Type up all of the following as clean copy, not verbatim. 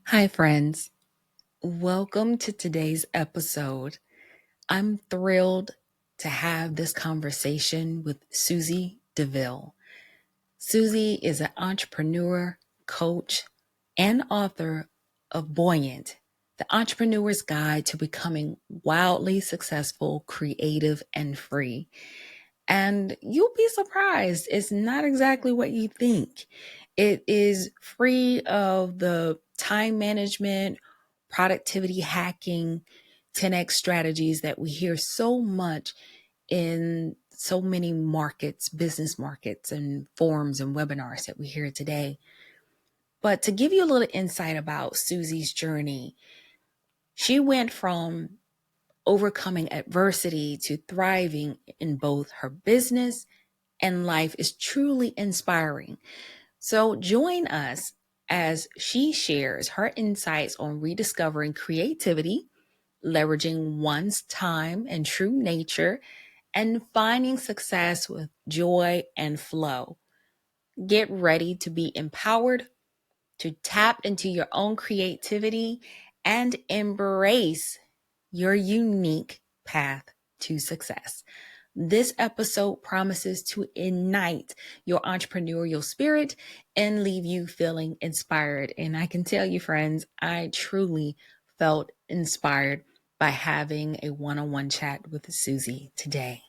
Hi, friends. Welcome to today's episode. I'm thrilled to have this conversation with Susie deVille. Susie is an entrepreneur, coach, and author of Buoyant, the entrepreneur's guide to becoming wildly successful, creative, and free. And you'll be surprised, it's not exactly what you think. It is free of the time management, productivity hacking, 10x strategies that we hear so much in so many markets, business markets, and forums and webinars that we hear today. But to give you a little insight about Susie's journey, she went from overcoming adversity to thriving in both her business and life is truly inspiring. So join us as she shares her insights on rediscovering creativity, leveraging one's time and true nature, and finding success with joy and flow. Get ready to be empowered, to tap into your own creativity, and embrace your unique path to success. This episode promises to ignite your entrepreneurial spirit and leave you feeling inspired. And I can tell you, friends, I truly felt inspired by having a one on one chat with Susie today.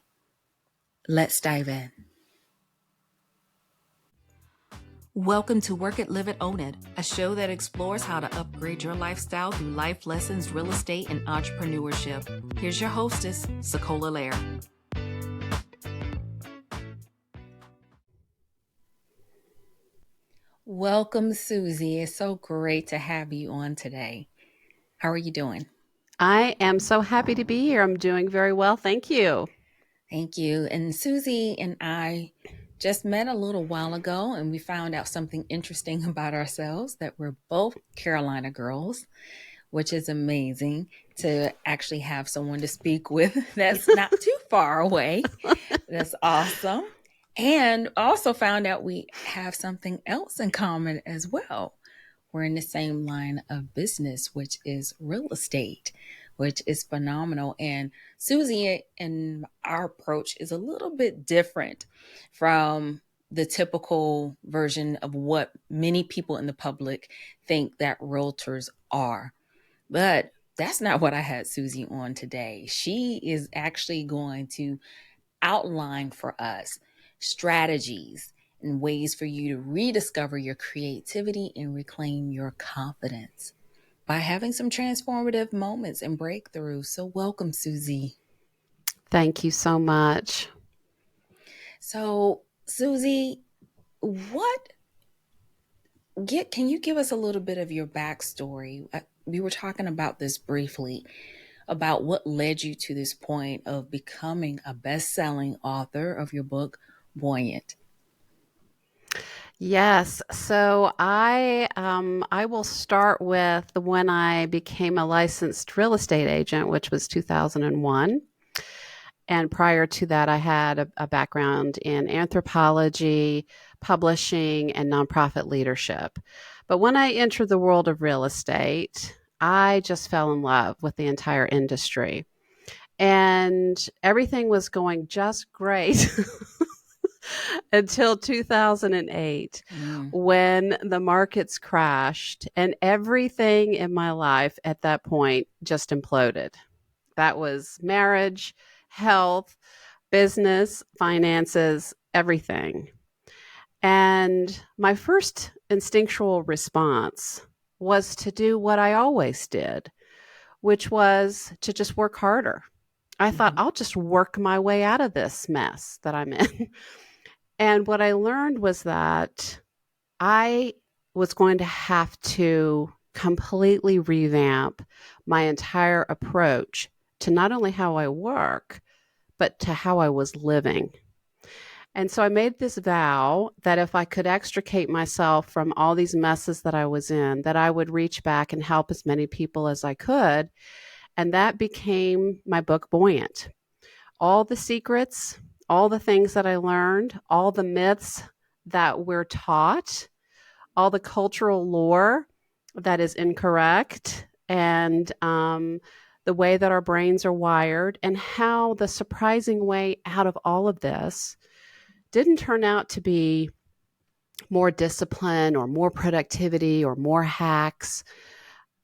Let's dive in. Welcome to Work It, Live It, Own It, a show that explores how to upgrade your lifestyle through life lessons, real estate, and entrepreneurship. Here's your hostess, SaCola Lehr. Welcome, Susie. It's so great to have you on today. How are you doing? I am so happy to be here. I'm doing very well. Thank you. Thank you. And Susie and I just met a little while ago, and we found out something interesting about ourselves, that we're both Carolina girls, which is amazing to actually have someone to speak with that's not too far away. That's awesome. And also found out we have something else in common as well. We're in the same line of business, which is real estate, which is phenomenal. And Susie and our approach is a little bit different from the typical version of what many people in the public think that realtors are. But that's not what I had Susie on today. She is actually going to outline for us strategies and ways for you to rediscover your creativity and reclaim your confidence by having some transformative moments and breakthroughs. So, welcome, Susie. Thank you so much. So, Susie, what can you give us a little bit of your backstory? We were talking about this briefly about what led you to this point of becoming a best-selling author of your book, Buoyant. Yes. So I will start with when I became a licensed real estate agent, which was 2001. And prior to that, I had a background in anthropology, publishing, and nonprofit leadership. But when I entered the world of real estate, I just fell in love with the entire industry. And everything was going just great until 2008 Mm. when the markets crashed and everything in my life at that point just imploded. That was marriage, health, business, finances, everything. And my first instinctual response was to do what I always did, which was to just work harder. I thought, Mhm. I'll just work my way out of this mess that I'm in. And what I learned was that I was going to have to completely revamp my entire approach to not only how I work, but to how I was living. And so I made this vow that if I could extricate myself from all these messes that I was in, that I would reach back and help as many people as I could. And that became my book, Buoyant. All the secrets, all the things that I learned, all the myths that we're taught, all the cultural lore That is incorrect. And the way that our brains are wired, and how the surprising way out of all of this didn't turn out to be more discipline or more productivity or more hacks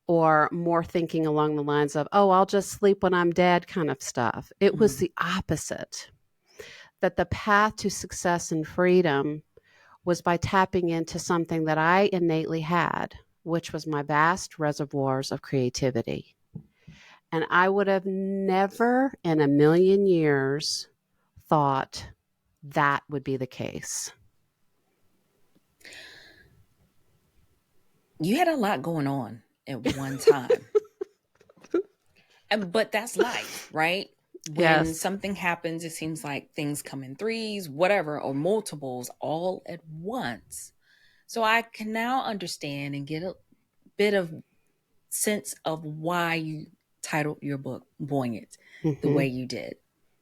or more thinking along the lines of, oh, I'll just sleep when I'm dead kind of stuff. It was Mm. the opposite, that the path to success and freedom was by tapping into something that I innately had, which was my vast reservoirs of creativity. And I would have never in a million years thought that would be the case. You had a lot going on at one time. But that's life, right? When Yes. something happens, it seems like things come in threes, whatever, or multiples all at once. So I can now understand and get a bit of sense of why you titled your book Buoyant the Mm-hmm. way you did.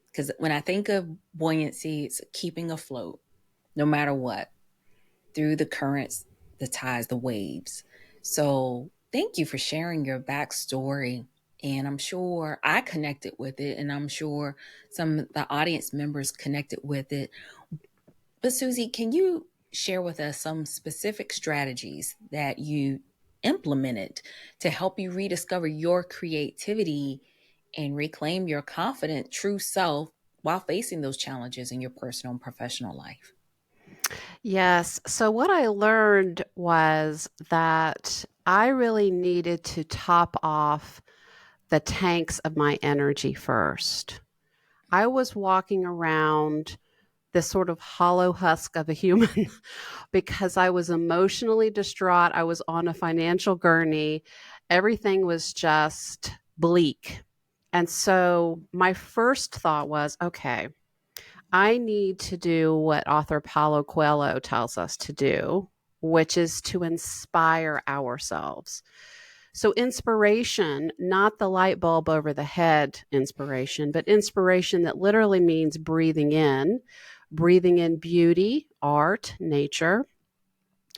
Because when I think of buoyancy, it's keeping afloat no matter what, through the currents, the tides, the waves. So thank you for sharing your backstory. And I'm sure I connected with it, and I'm sure some of the audience members connected with it. But Susie, can you share with us some specific strategies that you implemented to help you rediscover your creativity and reclaim your confident, true self while facing those challenges in your personal and professional life? Yes. So, what I learned was that I really needed to top off the tanks of my energy first. I was walking around this sort of hollow husk of a human because I was emotionally distraught. I was on a financial gurney. Everything was just bleak. And so my first thought was, okay, I need to do what author Paulo Coelho tells us to do, which is to inspire ourselves. So, inspiration, not the light bulb over the head inspiration, but inspiration that literally means breathing in beauty, art, nature,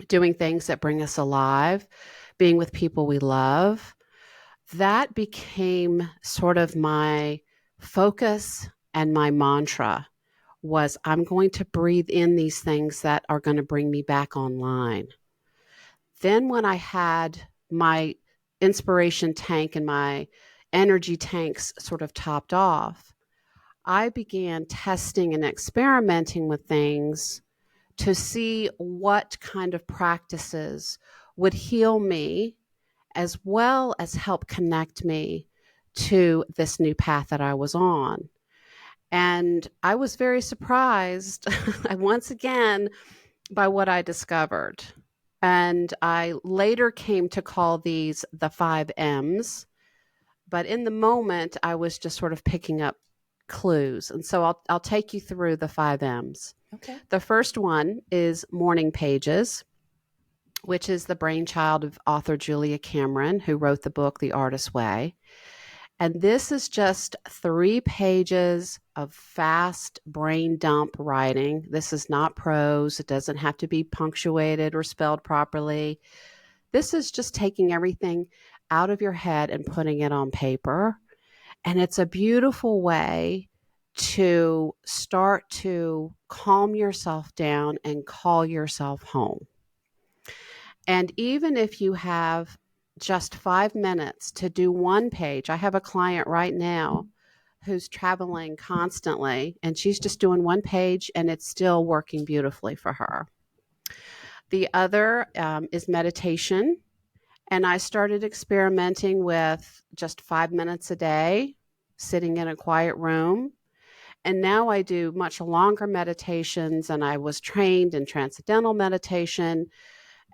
doing things that bring us alive, being with people we love. That became sort of my focus and my mantra was I'm going to breathe in these things that are going to bring me back online. Then when I had my inspiration tank and my energy tanks sort of topped off, I began testing and experimenting with things to see what kind of practices would heal me as well as help connect me to this new path that I was on. And I was very surprised once again by what I discovered. And I later came to call these the 5 M's. But in the moment, I was just sort of picking up clues. And so I'll take you through the 5 M's. Okay. The first one is morning pages, which is the brainchild of author Julia Cameron, who wrote the book The Artist's Way. And this is just 3 pages of fast brain dump writing. This is not prose. It doesn't have to be punctuated or spelled properly. This is just taking everything out of your head and putting it on paper. And it's a beautiful way to start to calm yourself down and call yourself home. And even if you have just 5 minutes to do one page, I have a client right now who's traveling constantly and she's just doing one page and it's still working beautifully for her. The other is meditation. And I started experimenting with just 5 minutes a day, sitting in a quiet room. And now I do much longer meditations, and I was trained in transcendental meditation.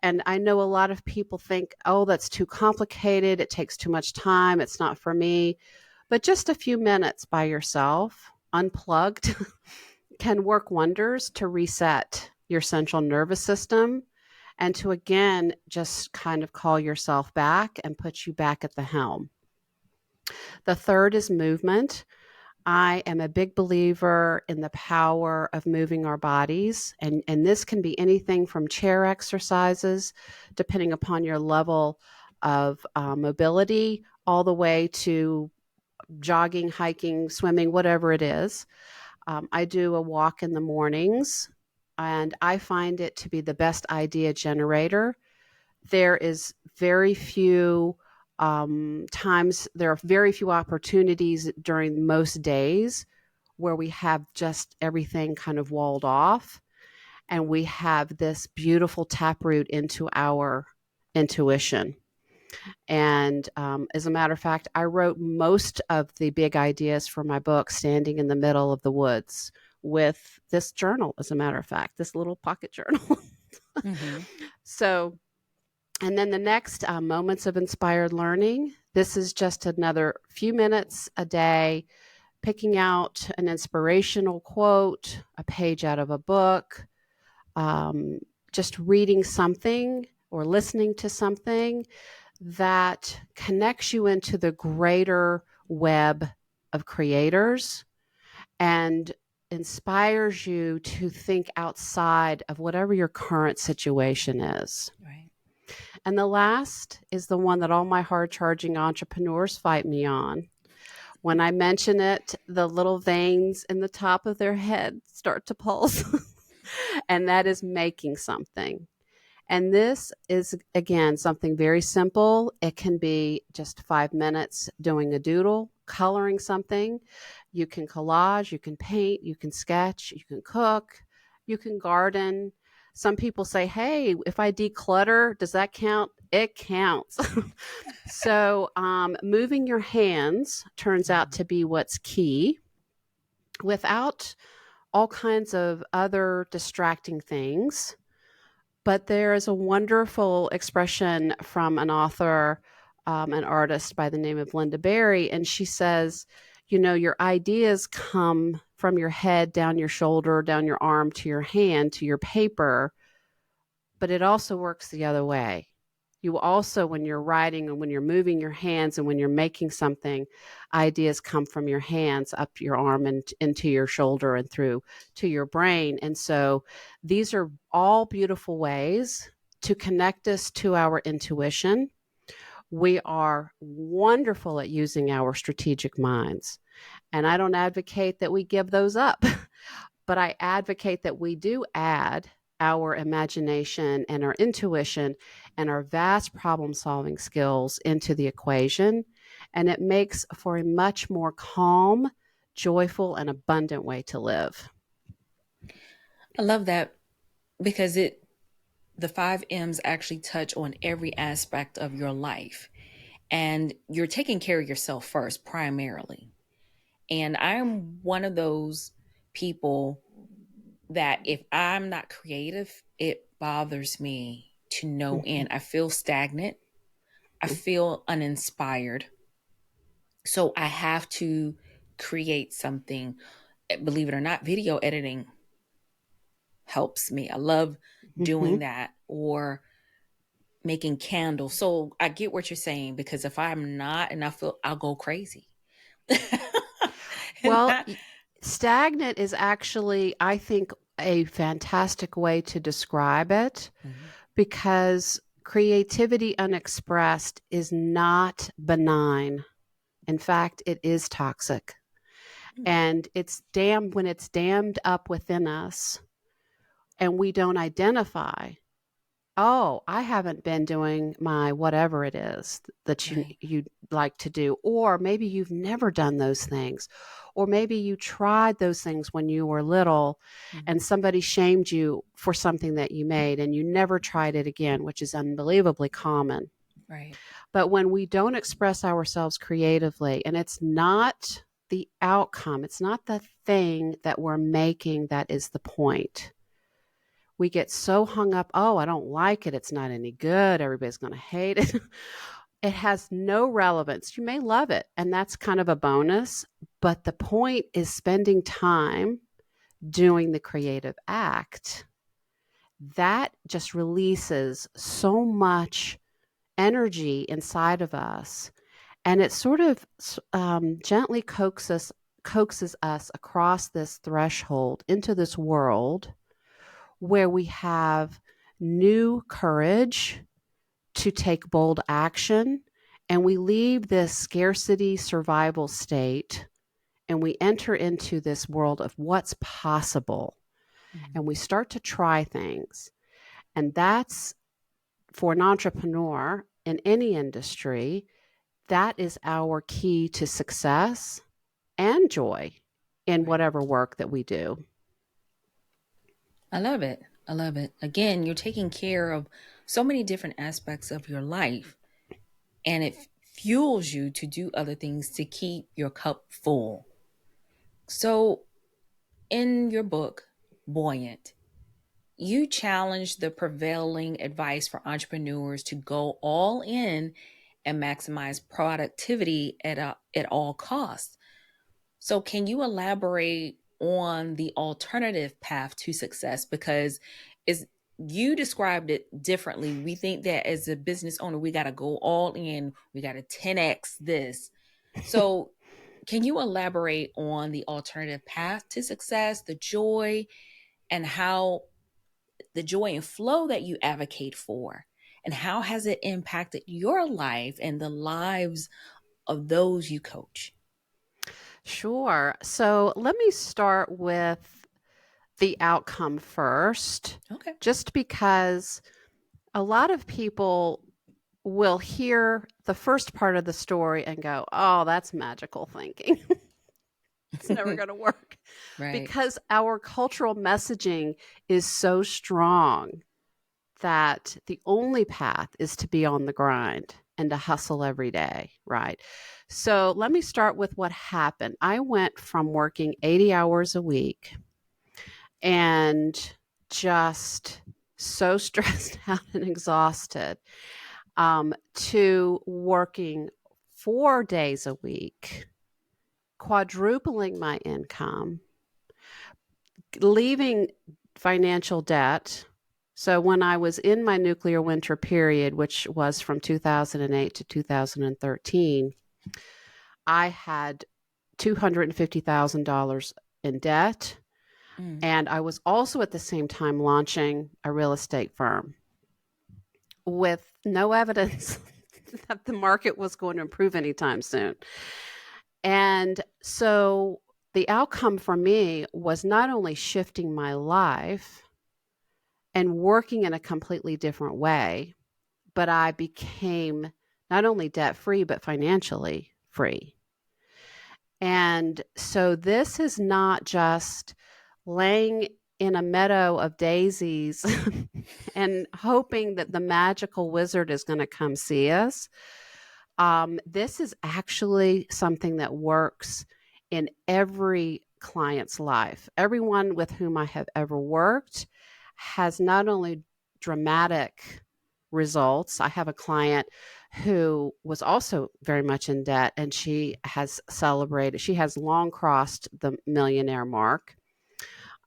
And I know a lot of people think, oh, that's too complicated. It takes too much time. It's not for me. But just a few minutes by yourself, unplugged, can work wonders to reset your central nervous system and to again just kind of call yourself back and put you back at the helm. The third is movement. I am a big believer in the power of moving our bodies, and this can be anything from chair exercises, depending upon your level of mobility all the way to jogging, hiking, swimming, whatever it is. I do a walk in the mornings, and I find it to be the best idea generator. There is very few times, there are very few opportunities during most days where we have just everything kind of walled off and we have this beautiful taproot into our intuition. And as a matter of fact, I wrote most of the big ideas for my book standing in the middle of the woods with this journal, as a matter of fact, this little pocket journal. Mm-hmm. So, and then the next moments of inspired learning. This is just another few minutes a day, picking out an inspirational quote, a page out of a book, um, just reading something or listening to something that connects you into the greater web of creators and inspires you to think outside of whatever your current situation is. Right. And the last is the one that all my hard charging entrepreneurs fight me on. When I mention it, the little veins in the top of their head start to pulse. And that is making something. And this is, again, something very simple. It can be just 5 minutes doing a doodle, coloring something. You can collage, you can paint, you can sketch, you can cook, you can garden. Some people say, hey, if I declutter, does that count? It counts. So moving your hands turns out to be what's key without all kinds of other distracting things. But there is a wonderful expression from an author, an artist by the name of Linda Berry, and she says, you know, your ideas come from your head, down your shoulder, down your arm, to your hand, to your paper, but it also works the other way. You also, when you're writing and when you're moving your hands and when you're making something, ideas come from your hands up your arm and into your shoulder and through to your brain. And so these are all beautiful ways to connect us to our intuition. We are wonderful at using our strategic minds. And I don't advocate that we give those up, but I advocate that we do add our imagination and our intuition and our vast problem solving skills into the equation. And it makes for a much more calm, joyful, and abundant way to live. I love that because the five M's actually touch on every aspect of your life. And you're taking care of yourself first, primarily. And I'm one of those people that if I'm not creative, it bothers me to no Mm-hmm. end. I feel stagnant. I feel uninspired. So I have to create something. Believe it or not, video editing helps me. I love Mm-hmm. doing that, or making candles. So I get what you're saying, because if I'm not, and I feel, I'll go crazy. And Well, I, stagnant is actually, I think, a fantastic way to describe it Mhm. because creativity unexpressed is not benign. In fact, it is toxic. And it's damned when it's dammed up within us and we don't identify, oh, I haven't been doing my whatever it is that Right. you like to do, or maybe you've never done those things, or maybe you tried those things when you were little Mhm. and somebody shamed you for something that you made and you never tried it again, which is unbelievably common. Right. But when we don't express ourselves creatively, and it's not the outcome, it's not the thing that we're making that is the point. We get so hung up, oh, I don't like it. It's not any good. Everybody's going to hate it. It has no relevance. You may love it, and that's kind of a bonus. But the point is spending time doing the creative act. That just releases so much energy inside of us. And it sort of gently coaxes us across this threshold into this world where we have new courage to take bold action, and we leave this scarcity survival state and we enter into this world of what's possible, Mm. and we start to try things. And that's, for an entrepreneur in any industry, that is our key to success and joy in Right. whatever work that we do. I love it. I love it. Again, you're taking care of so many different aspects of your life, and it fuels you to do other things to keep your cup full. So, in your book, Buoyant, you challenge the prevailing advice for entrepreneurs to go all in and maximize productivity at all costs. So, can you elaborate on the alternative path to success? Because is you described it differently. We think that as a business owner, we got to go all in, we got to 10x this. So, can you elaborate on the alternative path to success, the joy, and how the joy and flow that you advocate for, and how has it impacted your life and the lives of those you coach? Sure. So let me start with the outcome first, Okay. just because a lot of people will hear the first part of the story and go, oh, that's magical thinking. It's never going to work, Right. because our cultural messaging is so strong that the only path is to be on the grind and to hustle every day, right? So let me start with what happened. I went from working 80 hours a week and just so stressed out and exhausted, to working 4 days a week, quadrupling my income, leaving financial debt. So when I was in my nuclear winter period, which was from 2008 to 2013, I had $250,000 in debt. Mm. And I was also at the same time launching a real estate firm with no evidence that the market was going to improve anytime soon. And so the outcome for me was not only shifting my life and working in a completely different way, but I became not only debt free, but financially free. And so this is not just laying in a meadow of daisies and hoping that the magical wizard is going to come see us. This is actually something that works in every client's life. Everyone with whom I have ever worked has not only dramatic results. I have a client who was also very much in debt, and she has celebrated, she has long crossed the millionaire mark,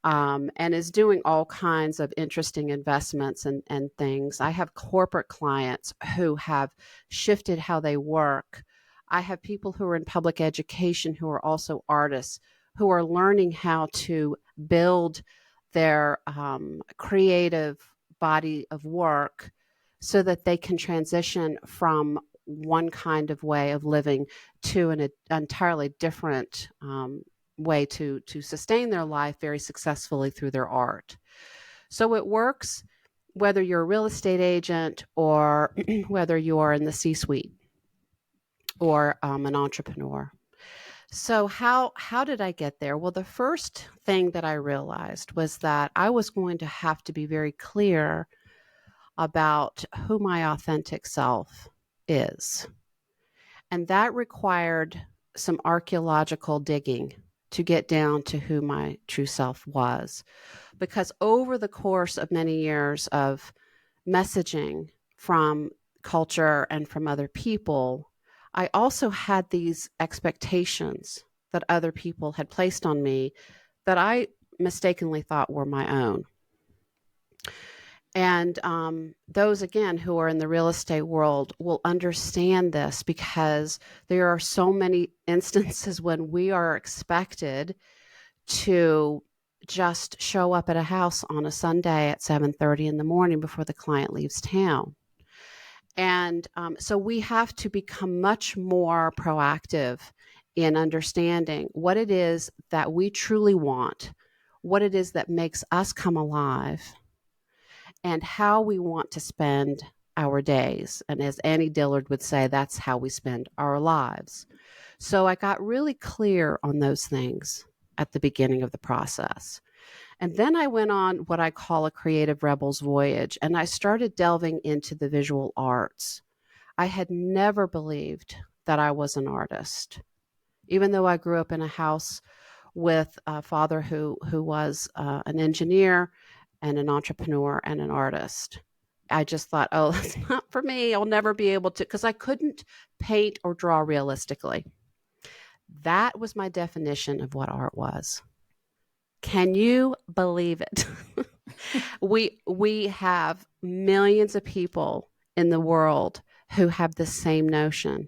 and is doing all kinds of interesting investments and things. I have corporate clients who have shifted how they work. I have people who are in public education who are also artists, who are learning how to build their creative body of work so that they can transition from one kind of way of living to an entirely different way to sustain their life very successfully through their art. So it works whether you're a real estate agent or whether you are in the C-suite or an entrepreneur. So how did I get there? Well, the first thing that I realized was that I was going to have to be very clear about who my authentic self is. And that required some archaeological digging to get down to who my true self was. Because over the course of many years of messaging from culture and from other people, I also had these expectations that other people had placed on me that I mistakenly thought were my own. And those, again, who are in the real estate world will understand this, because there are so many instances when we are expected to just show up at a house on a Sunday at 7:30 in the morning before the client leaves town. And so we have to become much more proactive in understanding what it is that we truly want, what it is that makes us come alive, and how we want to spend our days. And as Annie Dillard would say, that's how we spend our lives. So I got really clear on those things at the beginning of the process. And then I went on what I call a creative rebel's voyage, and I started delving into the visual arts. I had never believed that I was an artist, even though I grew up in a house with a father who was an engineer and an entrepreneur and an artist. I just thought, oh, that's not for me. I'll never be able to, because I couldn't paint or draw realistically. That was my definition of what art was. Can you believe it? We have millions of people in the world who have the same notion.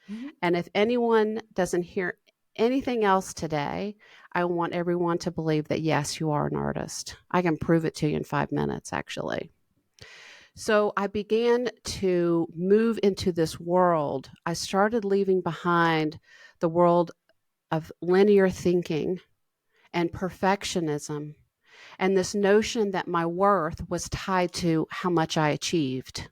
Mhm. And if anyone doesn't hear anything else today, I want everyone to believe that yes, you are an artist. I can prove it to you in 5 minutes, actually. So I began to move into this world. I started leaving behind the world of linear thinking and perfectionism, and this notion that my worth was tied to how much I achieved.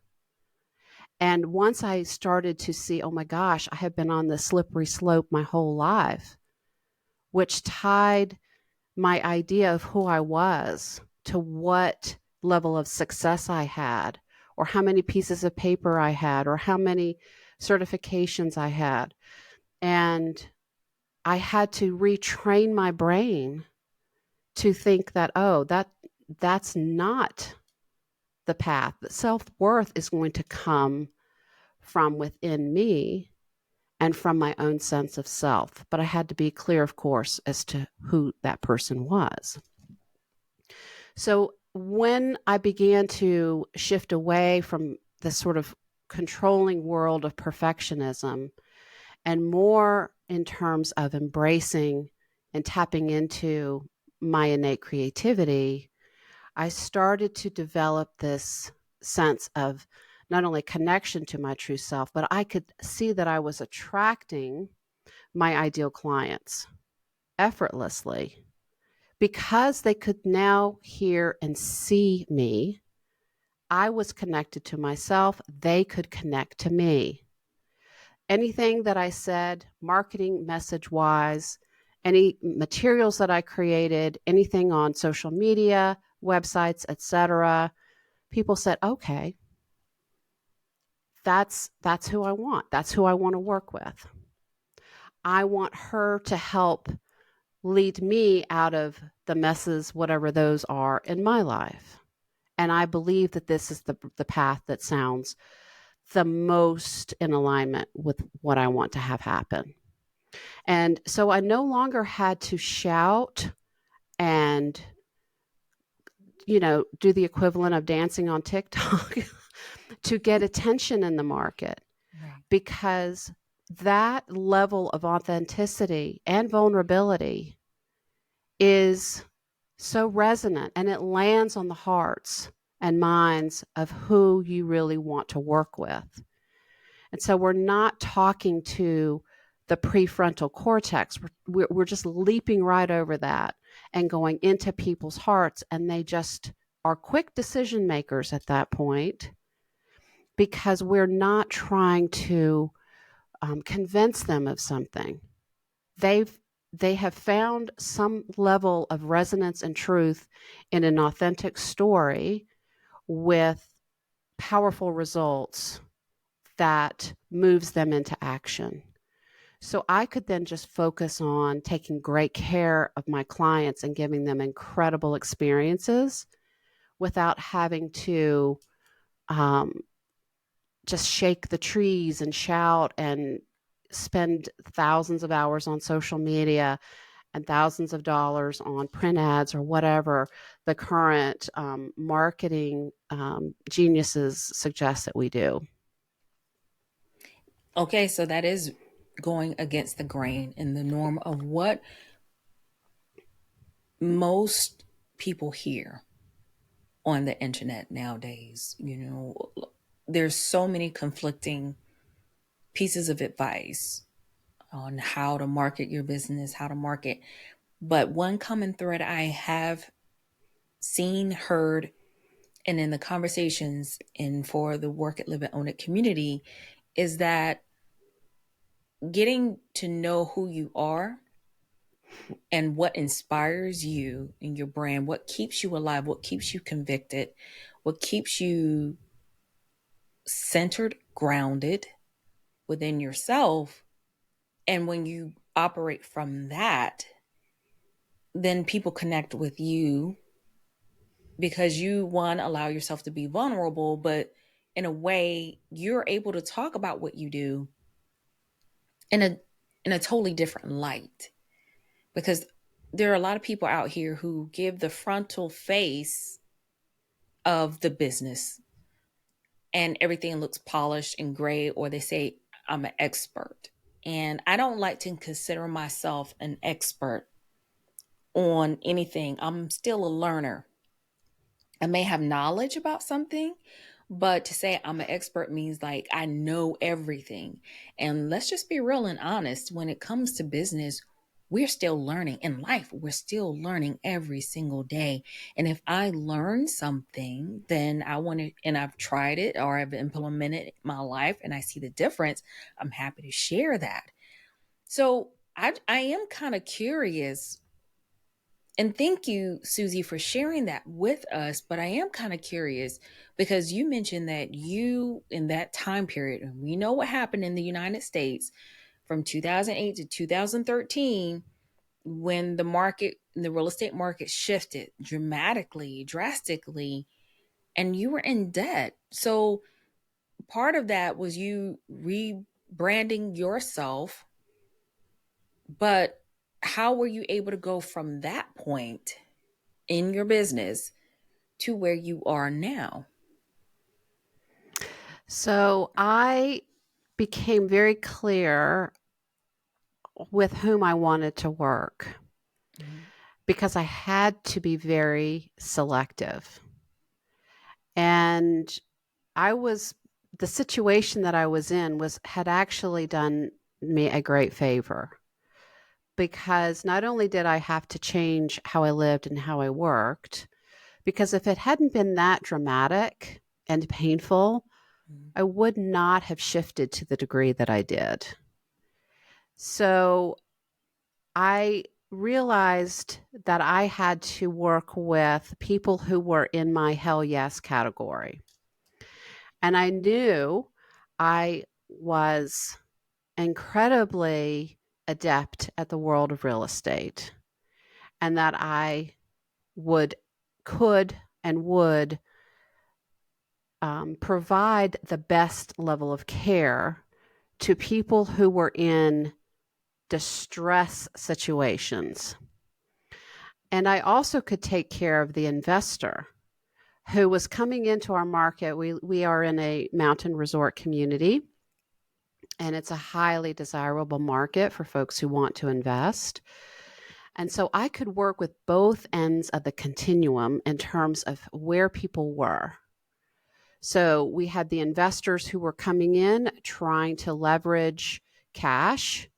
And once I started to see, oh my gosh, I have been on this slippery slope my whole life, which tied my idea of who I was to what level of success I had, or how many pieces of paper I had, or how many certifications I had. And I had to retrain my brain to think that, oh, that's not the path. That self-worth is going to come from within me and from my own sense of self. But I had to be clear, of course, as to who that person was. So when I began to shift away from the sort of controlling world of perfectionism and more in terms of embracing and tapping into my innate creativity, I started to develop this sense of not only connection to my true self, but I could see that I was attracting my ideal clients effortlessly because they could now hear and see me. I was connected to myself. They could connect to me. Anything that I said, marketing message wise, any materials that I created, anything on social media, websites, etc., people said, okay, that's who I want. That's who I want to work with. I want her to help lead me out of the messes, whatever those are in my life. And I believe that this is the path that sounds the most in alignment with what I want to have happen. And so I no longer had to shout and, do the equivalent of dancing on TikTok to get attention in the market, Right. because that level of authenticity and vulnerability is so resonant, and it lands on the hearts and minds of who you really want to work with. And so we're not talking to the prefrontal cortex. We're just leaping right over that and going into people's hearts, and they just are quick decision makers at that point, because we're not trying to convince them of something. They have found some level of resonance and truth in an authentic story with powerful results that moves them into action. So I could then just focus on taking great care of my clients and giving them incredible experiences without having to um, just shake the trees and shout and spend thousands of hours on social media and thousands of dollars on print ads or whatever the current marketing geniuses suggest that we do. Okay, so that is going against the grain and the norm of what most people hear on the internet nowadays. there's so many conflicting pieces of advice on how to market your business, how to market. But one common thread I have seen, heard, and in the conversations and for the Work It, Live It, Own It community is that getting to know who you are and what inspires you in your brand, what keeps you alive, what keeps you convicted, what keeps you centered, grounded within yourself. And when you operate from that, then people connect with you because you, one, allow yourself to be vulnerable, but in a way, you're able to talk about what you do in a totally different light. Because there are a lot of people out here who give the frontal face of the business and everything looks polished and great, or they say, I'm an expert. And I don't like to consider myself an expert on anything. I'm still a learner. I may have knowledge about something, but to say I'm an expert means like I know everything. And let's just be real and honest when it comes to business, we're still learning. In life, we're still learning every single day. And if I learn something, then I want to, and I've tried it or I've implemented it in my life and I see the difference, I'm happy to share that. So I am kind of curious, and thank you, Susie, for sharing that with us. But I am kind of curious because you mentioned that you, in that time period, and we know what happened in the United States from 2008 to 2013, when the real estate market shifted dramatically, drastically, and you were in debt. So part of that was you rebranding yourself. But how were you able to go from that point in your business to where you are now? So I became very clear with whom I wanted to work Mhm. because I had to be very selective. And I was the situation that I was in was had actually done me a great favor because not only did I have to change how I lived and how I worked, because if it hadn't been that dramatic and painful, Mhm. I would not have shifted to the degree that I did. So I realized that I had to work with people who were in my hell yes category. And I knew I was incredibly adept at the world of real estate and that I would, could, and would provide the best level of care to people who were in distress situations. And I also could take care of the investor who was coming into our market. We are in a mountain resort community, and it's a highly desirable market for folks who want to invest. And so I could work with both ends of the continuum in terms of where people were. So we had the investors who were coming in trying to leverage cash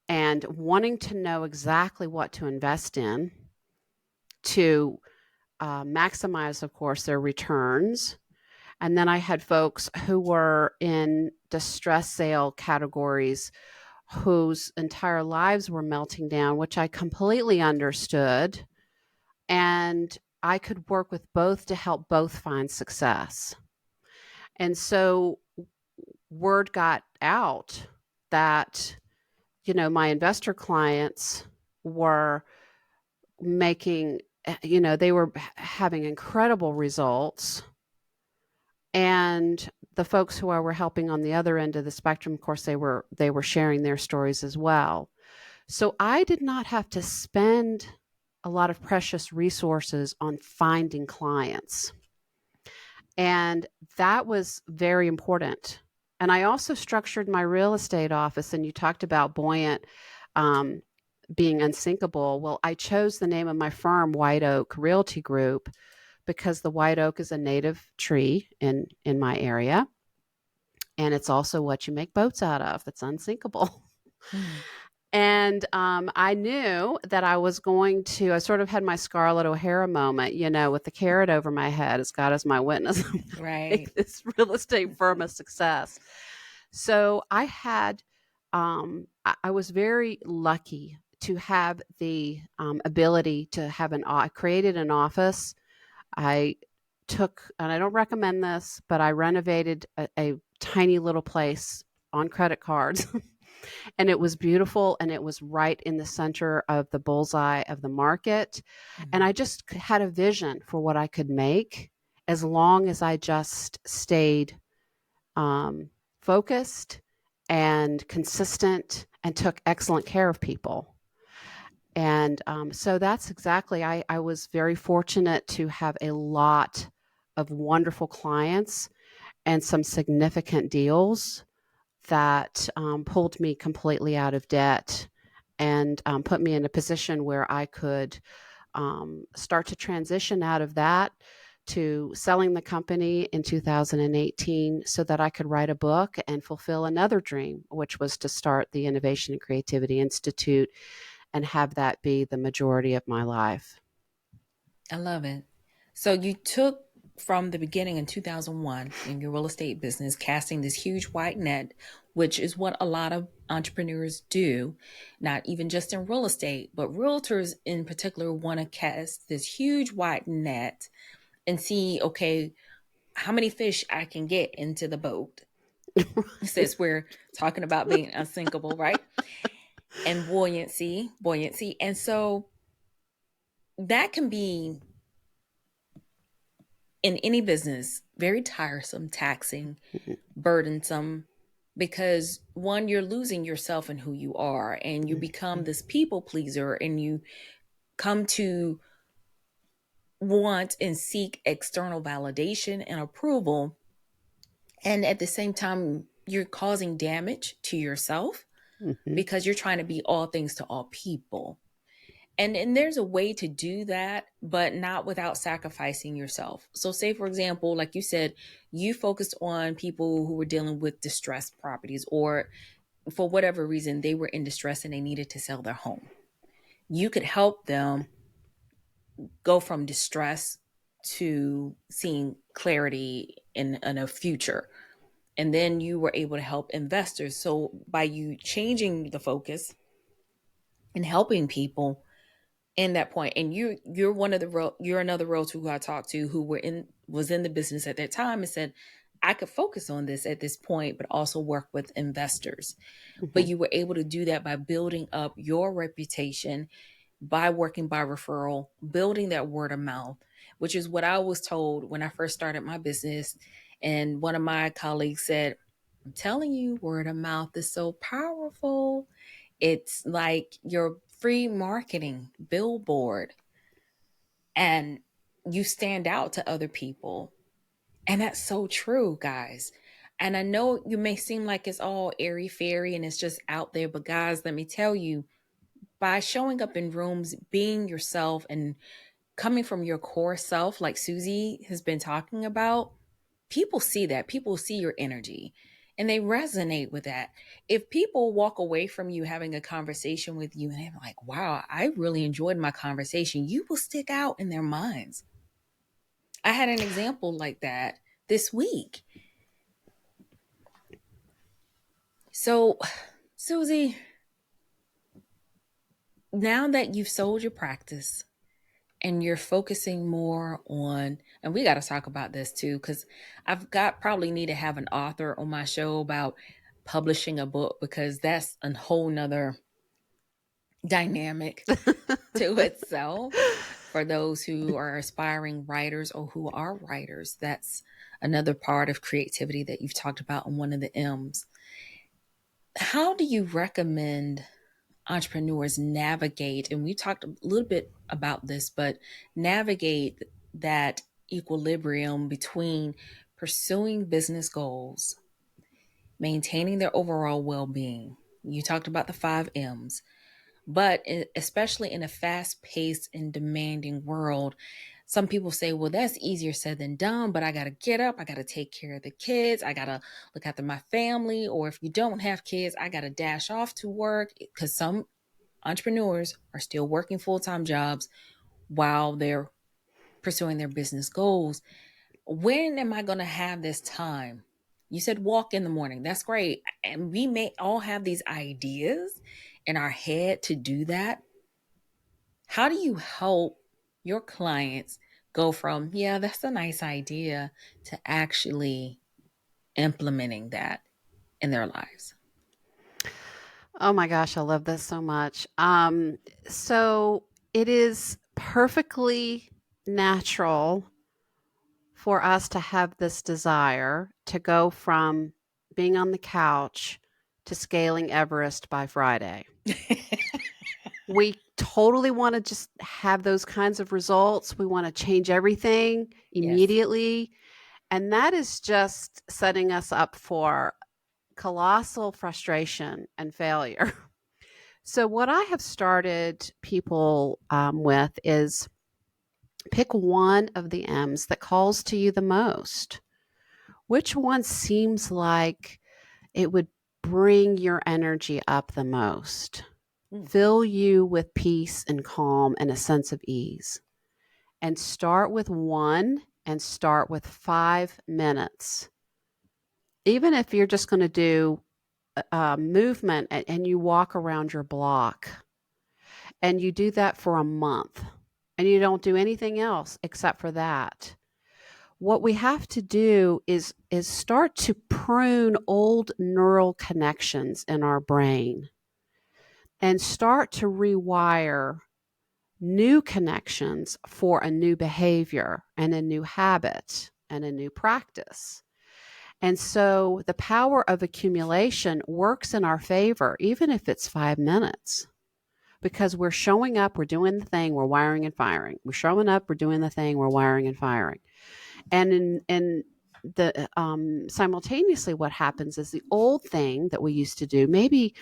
and wanting to know exactly what to invest in to maximize, of course, their returns. And then I had folks who were in distress sale categories whose entire lives were melting down, which I completely understood. And I could work with both to help both find success. And so word got out that, my investor clients were making, they were having incredible results. And the folks who I were helping on the other end of the spectrum, of course, they were sharing their stories as well. So I did not have to spend a lot of precious resources on finding clients. And that was very important. And I also structured my real estate office, and you talked about buoyant being unsinkable. Well, I chose the name of my firm, White Oak Realty Group, because the white oak is a native tree in my area, and it's also what you make boats out of. That's unsinkable. Mm. And I knew that I was going to, I sort of had my Scarlett O'Hara moment, with the carrot over my head, as God is my witness, I'm going to Right. make this real estate firm a success. So I had, I was very lucky to have the ability to have I created an office. I took, and I don't recommend this, but I renovated a tiny little place on credit cards. And it was beautiful, and it was right in the center of the bullseye of the market. And Mm. I just had a vision for what I could make as long as I just stayed um, focused and consistent and took excellent care of people. And so that's exactly, I was very fortunate to have a lot of wonderful clients and some significant deals that pulled me completely out of debt and put me in a position where I could start to transition out of that to selling the company in 2018 so that I could write a book and fulfill another dream, which was to start the Innovation and Creativity Institute and have that be the majority of my life. I love it. So you took from the beginning in 2001 in your real estate business, casting this huge white net, which is what a lot of entrepreneurs do, not even just in real estate, but realtors in particular want to cast this huge white net and see, okay, how many fish I can get into the boat. Since we're talking about being unsinkable, right? And buoyancy. And so that can be in any business very tiresome, taxing, burdensome, because one, you're losing yourself and who you are, and you become this people pleaser, and you come to want and seek external validation and approval. And at the same time, you're causing damage to yourself Mhm. because you're trying to be all things to all people. And there's a way to do that, but not without sacrificing yourself. So say, for example, like you said, you focused on people who were dealing with distressed properties, or for whatever reason, they were in distress and they needed to sell their home. You could help them go from distress to seeing clarity in a future. And then you were able to help investors. So by you changing the focus and helping people, in that point, and you're one of the you're another realtor who I talked to who was in the business at that time and said, I could focus on this at this point, but also work with investors. But Mhm. you were able to do that by building up your reputation, by working by referral, building that word of mouth, which is what I was told when I first started my business. And one of my colleagues said, I'm telling you, word of mouth is so powerful. It's like your free marketing billboard, and you stand out to other people. And that's so true, guys. And I know you may seem like it's all airy fairy and it's just out there, but guys, let me tell you, by showing up in rooms, being yourself, and coming from your core self, like Susie has been talking about, people see that. People see your energy and they resonate with that. If people walk away from you having a conversation with you and they're like, wow, I really enjoyed my conversation, you will stick out in their minds. I had an example like that this week. So, Susie, now that you've sold your practice and you're focusing more on, and we got to talk about this too, because I've got probably need to have an author on my show about publishing a book, because that's a whole nother dynamic to itself for those who are aspiring writers or who are writers. That's another part of creativity that you've talked about on one of the M's. How do you recommend entrepreneurs navigate, and we talked a little bit about this, but navigate that equilibrium between pursuing business goals, maintaining their overall well-being? You talked about the 5 M's, but especially in a fast-paced and demanding world, Some people say, well, that's easier said than done, but I got to get up. I got to take care of the kids. I got to look after my family. Or if you don't have kids, I got to dash off to work, because some entrepreneurs are still working full-time jobs while they're pursuing their business goals. When am I going to have this time? You said walk in the morning. That's great. And we may all have these ideas in our head to do that. How do you help your clients go from, yeah, that's a nice idea, to actually implementing that in their lives? Oh my gosh, I love this so much. So it is perfectly natural for us to have this desire to go from being on the couch to scaling Everest by Friday. We totally want to just have those kinds of results. We want to change everything Yes. immediately. And that is just setting us up for colossal frustration and failure. So, what I have started people with is pick one of the M's that calls to you the most. Which one seems like it would bring your energy up the most? Mm. Fill you with peace and calm and a sense of ease. And start with one and start with 5 minutes. Even if you're just going to do a movement and you walk around your block and you do that for a month and you don't do anything else except for that, what we have to do is start to prune old neural connections in our brain and start to rewire new connections for a new behavior and a new habit and a new practice. And so the power of accumulation works in our favor, even if it's 5 minutes, because we're showing up, we're doing the thing, we're wiring and firing. We're showing up, we're doing the thing, we're wiring and firing. And in the simultaneously, what happens is the old thing that we used to do, maybe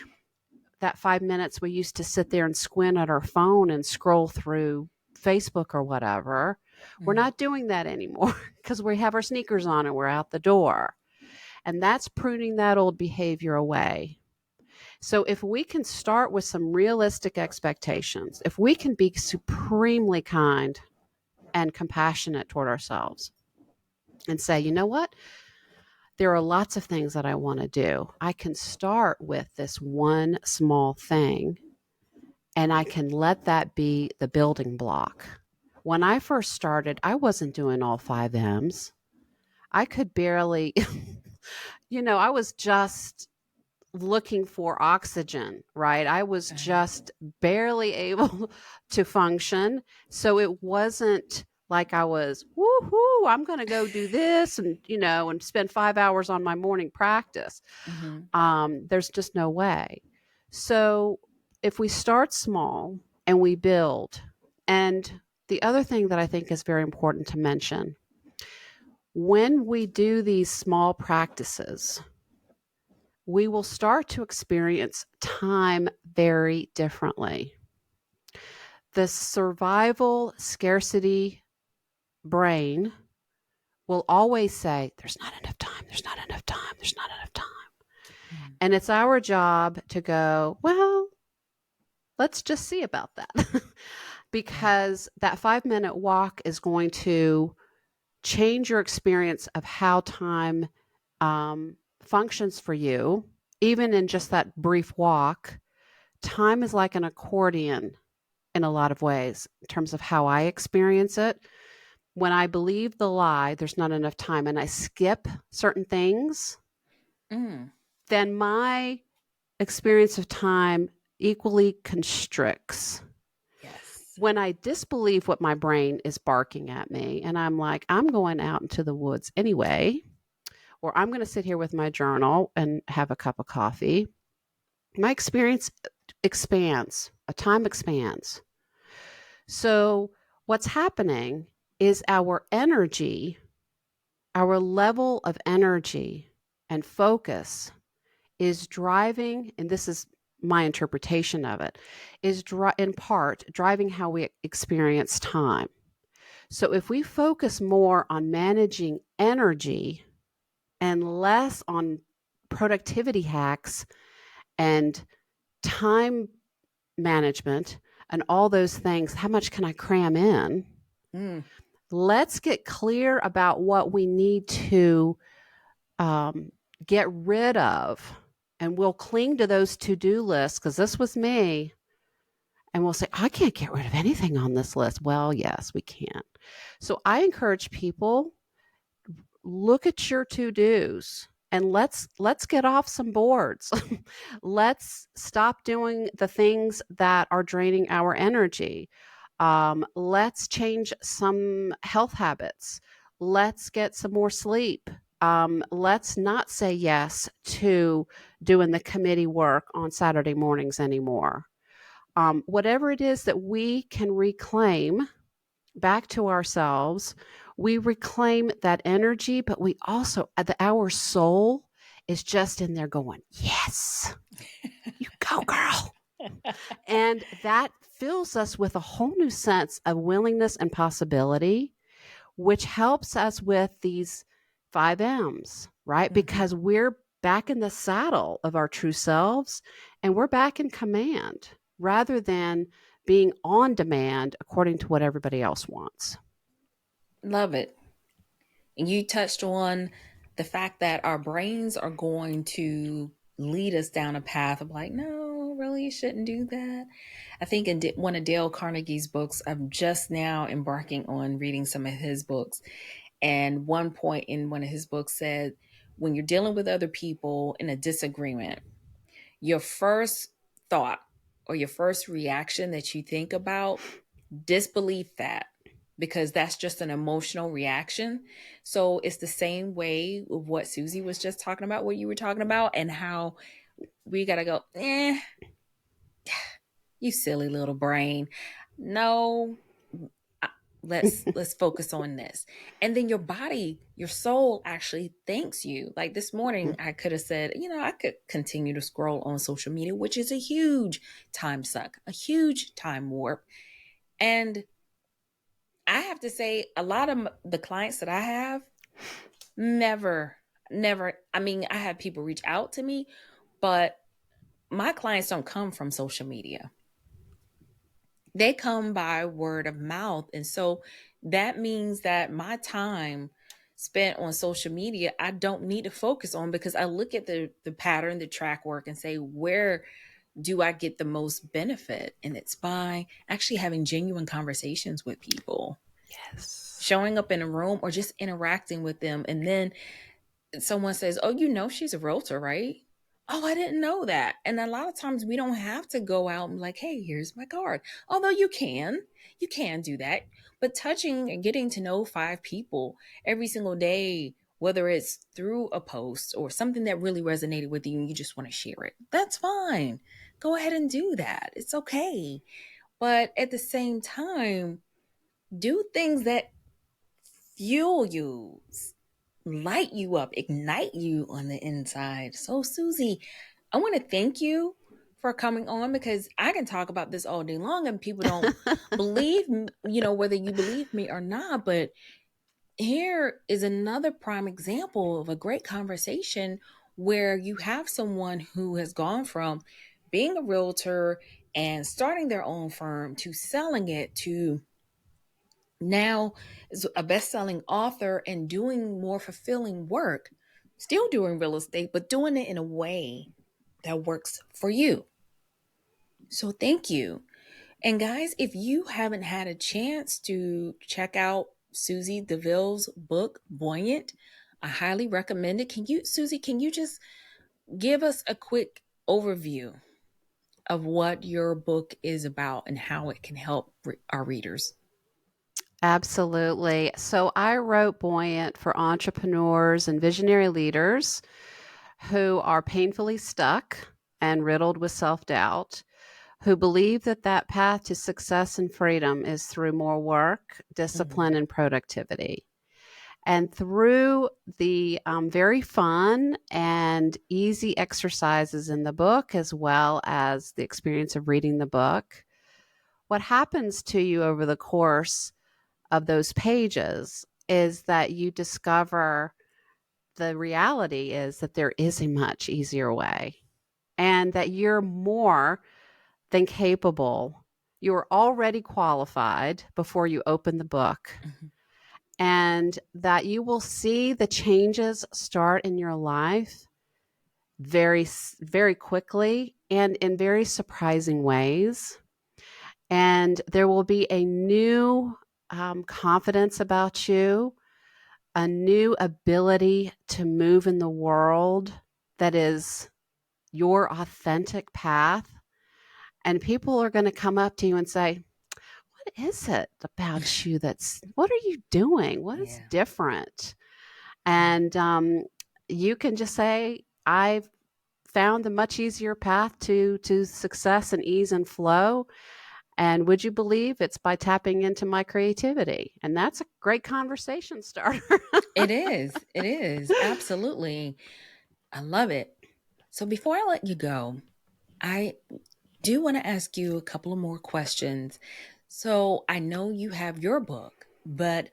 that 5 minutes we used to sit there and squint at our phone and scroll through Facebook or whatever. We're Mm. not doing that anymore because we have our sneakers on and we're out the door. And that's pruning that old behavior away. So if we can start with some realistic expectations, if we can be supremely kind and compassionate toward ourselves and say, you know what? There are lots of things that I want to do. I can start with this one small thing and I can let that be the building block. When I first started, I wasn't doing all 5 M's. I could barely, I was just looking for oxygen, right? I was just barely able to function. So it wasn't like I was, woohoo, I'm going to go do this and spend 5 hours on my morning practice. Mm-hmm. There's just no way. So if we start small and we build, and the other thing that I think is very important to mention, when we do these small practices, we will start to experience time very differently. The survival scarcity brain will always say, there's not enough time, there's not enough time, there's not enough time. Mm. And it's our job to go, well, let's just see about that. Right. Because that 5 minute walk is going to change your experience of how time functions for you. Even in just that brief walk, time is like an accordion in a lot of ways in terms of how I experience it. When I believe the lie, there's not enough time, and I skip certain things, Mm. then my experience of time equally constricts. Yes. When I disbelieve what my brain is barking at me, and I'm like, I'm going out into the woods anyway, or I'm going to sit here with my journal and have a cup of coffee, my experience expands, a time expands. So, what's happening is our energy, our level of energy and focus is driving, and this is my interpretation of it, is in part driving how we experience time. So if we focus more on managing energy and less on productivity hacks and time management and all those things, how much can I cram in? Mm. Let's get clear about what we need to um, get rid of. And we'll cling to those to-do lists because this was me. And we'll say, I can't get rid of anything on this list. Well, yes, we can. So I encourage people, look at your to-dos and let's get off some boards. Let's stop doing the things that are draining our energy. Let's change some health habits. Let's get some more sleep. Let's not say yes to doing the committee work on Saturday mornings anymore. Whatever it is that we can reclaim back to ourselves, we reclaim that energy, but we also, our soul is just in there going, yes, you go, girl. And that fills us with a whole new sense of willingness and possibility, which helps us with these 5 M's, right? Mm-hmm. Because we're back in the saddle of our true selves and we're back in command rather than being on demand according to what everybody else wants. Love it. And you touched on the fact that our brains are going to lead us down a path of like, no, really, you shouldn't do that. I think in one of Dale Carnegie's books, I'm just now embarking on reading some of his books. And one point in one of his books said, when you're dealing with other people in a disagreement, your first thought or your first reaction that you think about, disbelief that, because that's just an emotional reaction. So it's the same way of what Susie was just talking about, what you were talking about, and how we got to go, you silly little brain. No, let's focus on this. And then your body, your soul actually thanks you. Like this morning I could have said, I could continue to scroll on social media, which is a huge time suck, a huge time warp. And I have to say, a lot of the clients that I have, never, never, I mean, I have people reach out to me, but my clients don't come from social media. They come by word of mouth. And so that means that my time spent on social media, I don't need to focus on, because I look at the pattern, the track work, and say, where do I get the most benefit? And it's by actually having genuine conversations with people. Yes. Showing up in a room or just interacting with them. And then someone says, oh, she's a realtor, right? Oh, I didn't know that. And a lot of times we don't have to go out and like, hey, here's my card. Although you can do that. But touching and getting to know 5 people every single day, whether it's through a post or something that really resonated with you and you just want to share it, that's fine. Go ahead and do that. It's okay. But at the same time, do things that fuel you, light you up, ignite you on the inside. So, Susie, I want to thank you for coming on, because I can talk about this all day long and people don't believe, whether you believe me or not. But here is another prime example of a great conversation where you have someone who has gone from being a realtor and starting their own firm to selling it to now is a best-selling author and doing more fulfilling work, still doing real estate, but doing it in a way that works for you. So thank you. And guys, if you haven't had a chance to check out Susie deVille's book, Buoyant, I highly recommend it. Susie, can you just give us a quick overview of what your book is about and how it can help our readers? Absolutely. So I wrote Buoyant for entrepreneurs and visionary leaders who are painfully stuck and riddled with self-doubt, who believe that that path to success and freedom is through more work, Mm-hmm. discipline, and productivity. And through the very fun and easy exercises in the book, as well as the experience of reading the book, what happens to you over the course of those pages is that you discover the reality is that there is a much easier way and that you're more than capable. You're already qualified before you open the book, Mhm. and that you will see the changes start in your life very quickly and in very surprising ways. And there will be a new confidence about you, a new ability to move in the world that is your authentic path. And people are going to come up to you and say, what is it about you what are you doing? What is Yeah. different? Yeah. And you can just say, I've found a much easier path to success and ease and flow. And would you believe it's by tapping into my creativity? And that's a great conversation starter. It is. It is. Absolutely. I love it. So before I let you go, I do want to ask you a couple of more questions. So I know you have your book, but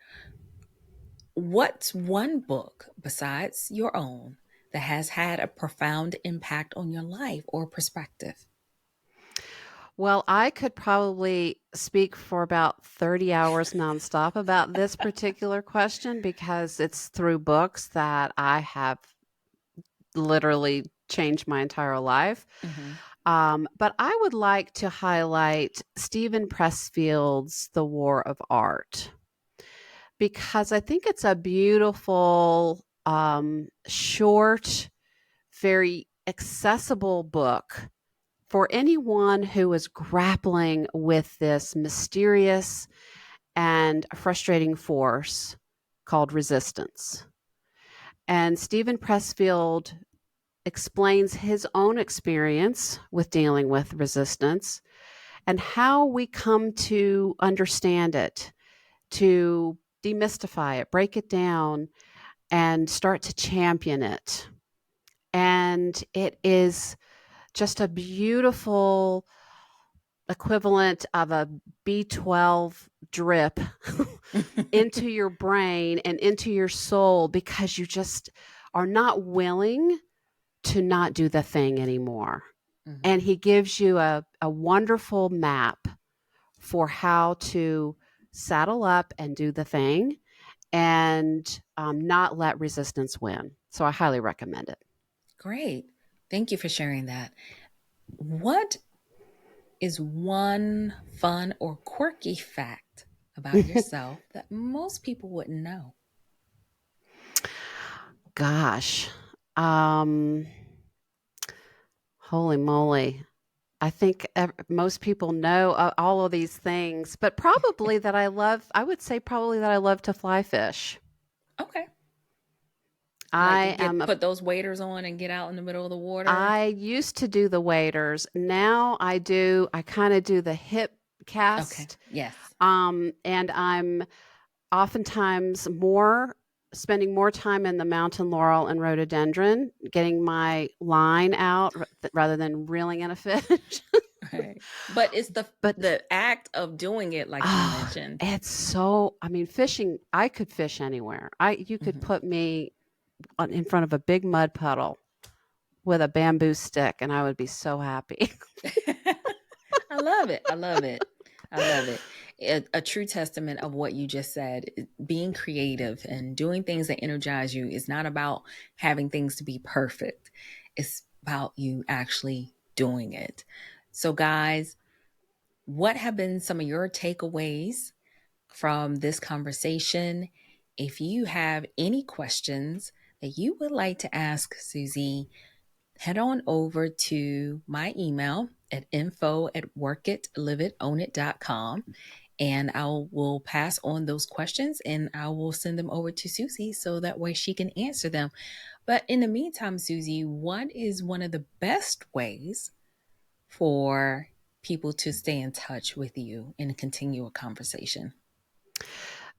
what's one book besides your own that has had a profound impact on your life or perspective? Well, I could probably speak for about 30 hours nonstop about this particular question because it's through books that I have literally changed my entire life. Hmm. But I would like to highlight Stephen Pressfield's The War of Art because I think it's a beautiful, short, very accessible book for anyone who is grappling with this mysterious and frustrating force called resistance. And Stephen Pressfield explains his own experience with dealing with resistance and how we come to understand it, to demystify it, break it down, and start to champion it. And it is just a beautiful equivalent of a B12 drip into your brain and into your soul because you just are not willing to not do the thing anymore. Hmm. And he gives you a wonderful map for how to saddle up and do the thing and not let resistance win. So I highly recommend it. Great. Thank you for sharing that. What is one fun or quirky fact about yourself that most people wouldn't know? Gosh, um, holy moly. I think most people know all of these things, but probably that I would say probably that I love to fly fish. Okay. Like to I am get put those waders on and get out in the middle of the water. I used to do the waders. Now I kind of do the hip Okay. cast. Yes. And I'm oftentimes more spending more time in the mountain laurel and rhododendron, getting my line out rather than reeling in a fish. Right. But it's the But the act of doing it, like you oh, mentioned. it's so, I mean, fishing, I could fish anywhere. You could Hmm. put me in front of a big mud puddle with a bamboo stick and I would be so happy. I love it. I love it. I love it. A true testament of what you just said. Being creative and doing things that energize you is not about having things to be perfect. It's about you actually doing it. So, guys, what have been some of your takeaways from this conversation? If you have any questions that you would like to ask Susie, head on over to my email at info@workitliveitownit.com, and I will pass on those questions and I will send them over to Susie so that way she can answer them. But in the meantime, Susie, what is one of the best ways for people to stay in touch with you and continue a conversation?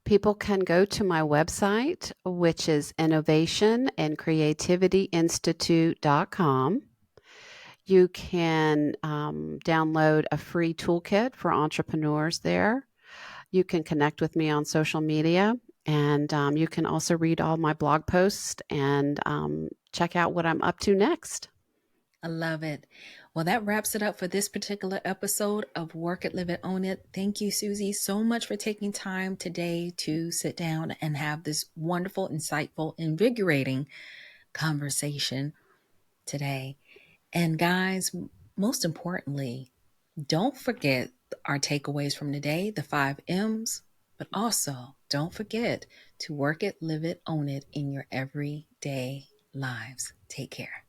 People can go to my website, which is innovationandcreativityinstitute.com. You can download a free toolkit for entrepreneurs there. You can connect with me on social media, and you can also read all my blog posts and check out what I'm up to next. I love it. Well, that wraps it up for this particular episode of Work It, Live It, Own It. Thank you, Susie, so much for taking time today to sit down and have this wonderful, insightful, invigorating conversation today. And guys, most importantly, don't forget our takeaways from today, the 5 M's, but also don't forget to work it, live it, own it in your everyday lives. Take care.